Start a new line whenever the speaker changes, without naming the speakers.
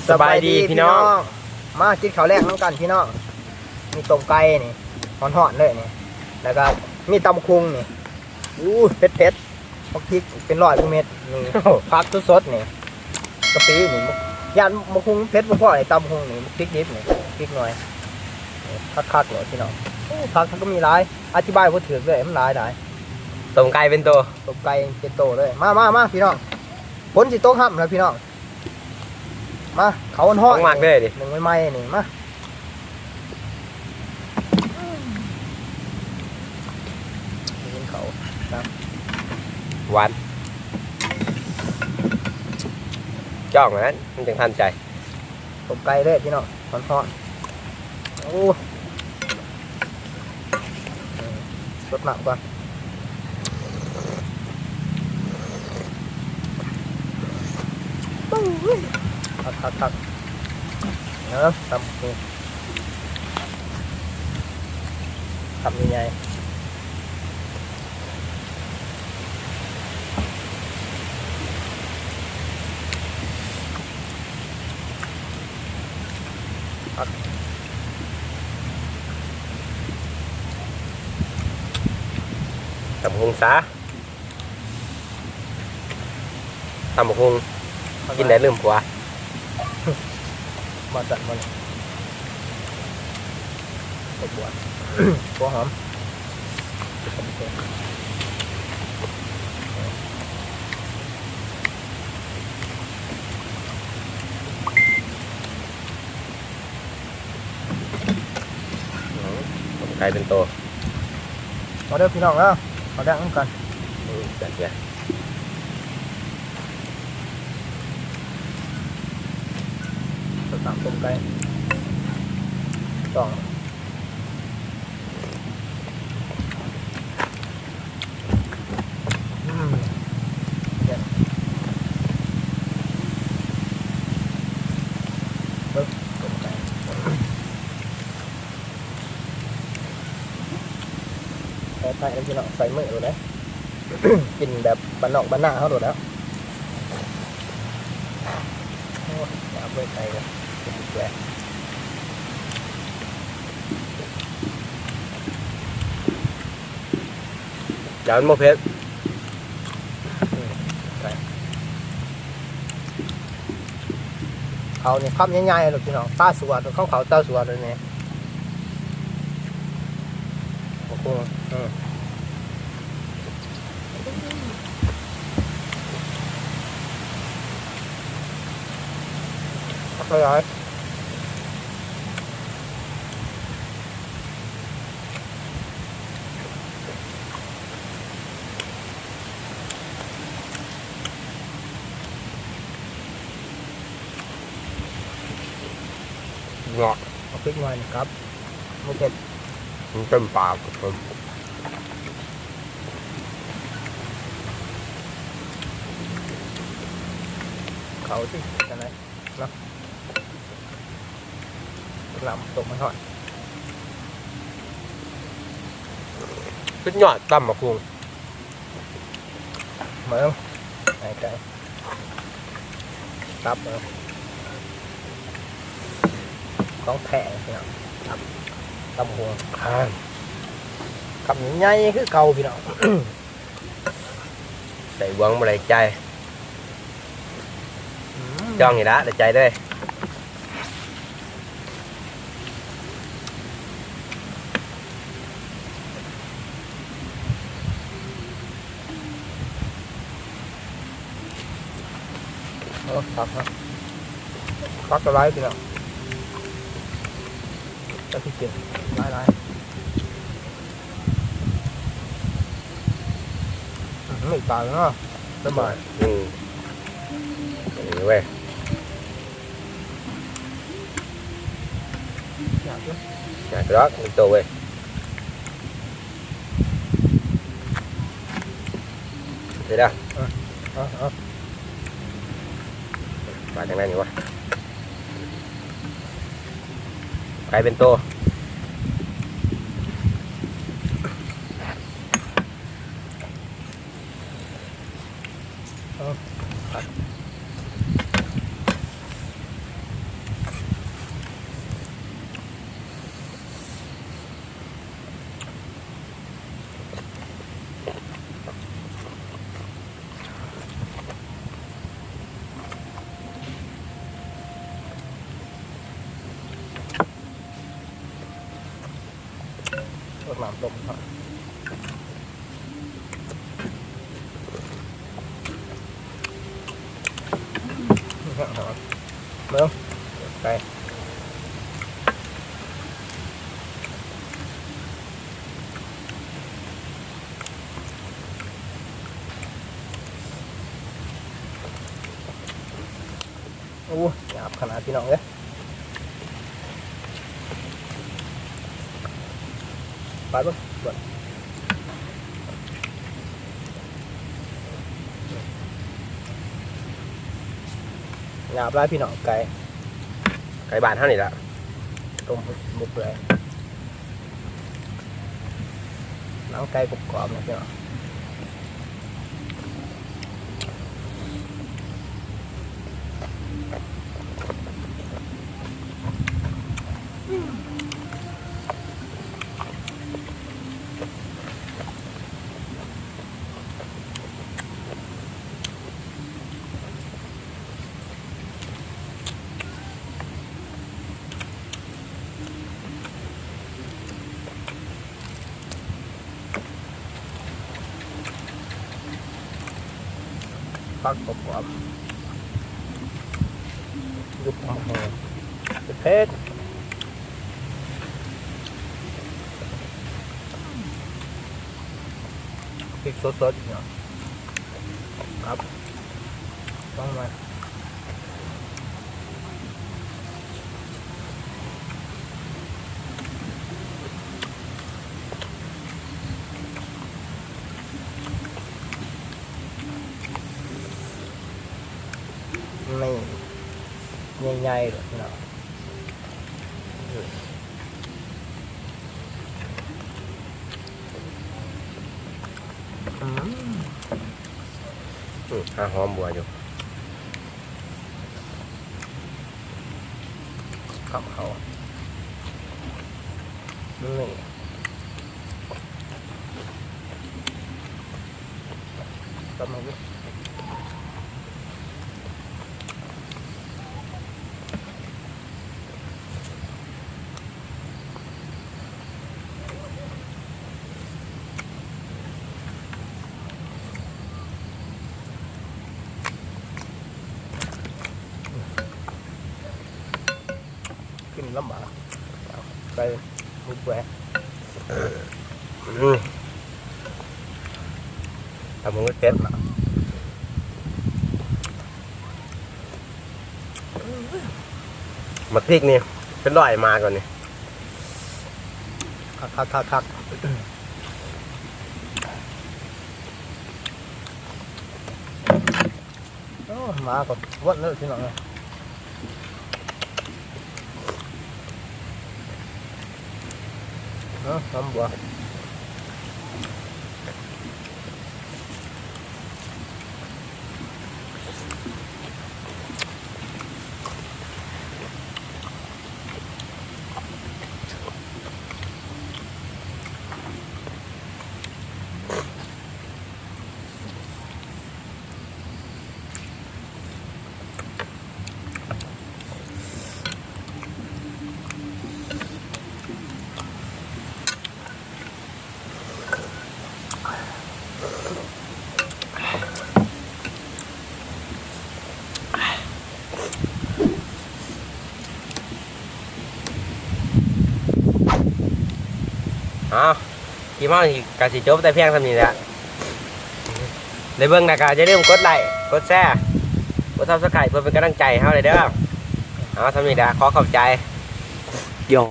สบายดีพี่น้อง
มากินข้าวแรกน้ำกันพี่น้องมีต้มไก่นี่หอนๆเลยนี่แล้วก็มีตำคุงนี่เผ็ดพริกเป็น100เม็ดนี่ผักสดๆนี่กะปินี่ย่านมะคุงเผ็ดบ่พอไอ้ตำคุงนี่พริกดิบนี่พริกหน่อยคักๆเลยพี่น้องผักก็มีหลายอธิบายบ่ถูกเลยมันหลาย
ต้มไก่เป็นตัว
ต้มไก่เป็นโตเลยมาพี่น้องฝนสิตกห่ำแล้วพี่น้องมาเขาห่อน
มากเลยดิ
หนึ่งใหม่ๆนี่มากินเขา
หวานจ้องนั้นมันจึงทันใจ
ตกไกลเลยพี่น้องห่อนโอ้สดหนักกว่าทักเนาะทำยังไง
ตำหงซาตำหงกินได้ลืมกว่า
มาจัดมันบวชหัวหอม
ไก่เป็นตัว
มาเด้อพี่น้องแล้วมาแดงน้ำกัน
จัดเจ้า
ตามต้มไก่ต้องเนี่ยต้มไก่ใส่แล้วพี่น้องใส่มือเลยนะ กินแบบบ้านนอกบ้านหน้าเขาโดดแล้วเอาไปใส่เลยแหวก
จานโมเพชร
เขาเนี่ยข้ามใหญ่ๆหรอกพี่น้องตาสวนเขาตาสวนเลยเนี่ยโอ้โหอร่อย
เงาะ
เอาพริกหน่อยนะครับโอเค
มันเต็มปากครับ
เขาที่จะไหนเนาะลำตกมันหอย
เป็นยอดตำมะคุง
เหมือนไก่ตับต้องแผ่พี่น้องตับหัวกับใหญ่คือเก่าพี่น้อง
ใส่หวังมาเลยใจจ้องอย่างđó để chạy đây
phát cái lái kìa cho cái chuyện lái mày tài nữa đúng rồi
về cái đó mình tô về thế đâu và thằng này nhiều quá cái bên tô
ำต้มครับเบิ่งไปโอ้หยาบขนาดพี่น้องเลยไปเบิ่งเบิ่งหยาบไรพี่น้องไก่
ไก่บ้านเท่านี้ละ
ต้มบุกเลยหนังไก่กรอบๆนะพี่น้องพักกรอบๆยุบเอาเผ็ดพริกสดๆเนาะครับต้องมาไม่ใหญ่ๆหรอกเนาะ
หอมบัวอยู่
ขับเขานี่กำลังขึ้นลำบากไปบุกแหวก
ทำมึงก็เต็ดมาพริกนี่เป็นร้อยมาก่อนนี่
คักโอ้มาก่อนวัดเลยที่หลังเลยเนาะน้ำบัว
กี่มั่งกาสิจบแต่เพียงเท่านี้แหละในเบื้องหน้าก็จะเริ่าลืมกดไลค์กดแชร์กดซับสไครป์เพื่อเป็นกำลังใจให้เราเลยเด้อเอาทำนี้นะขอขอบใจ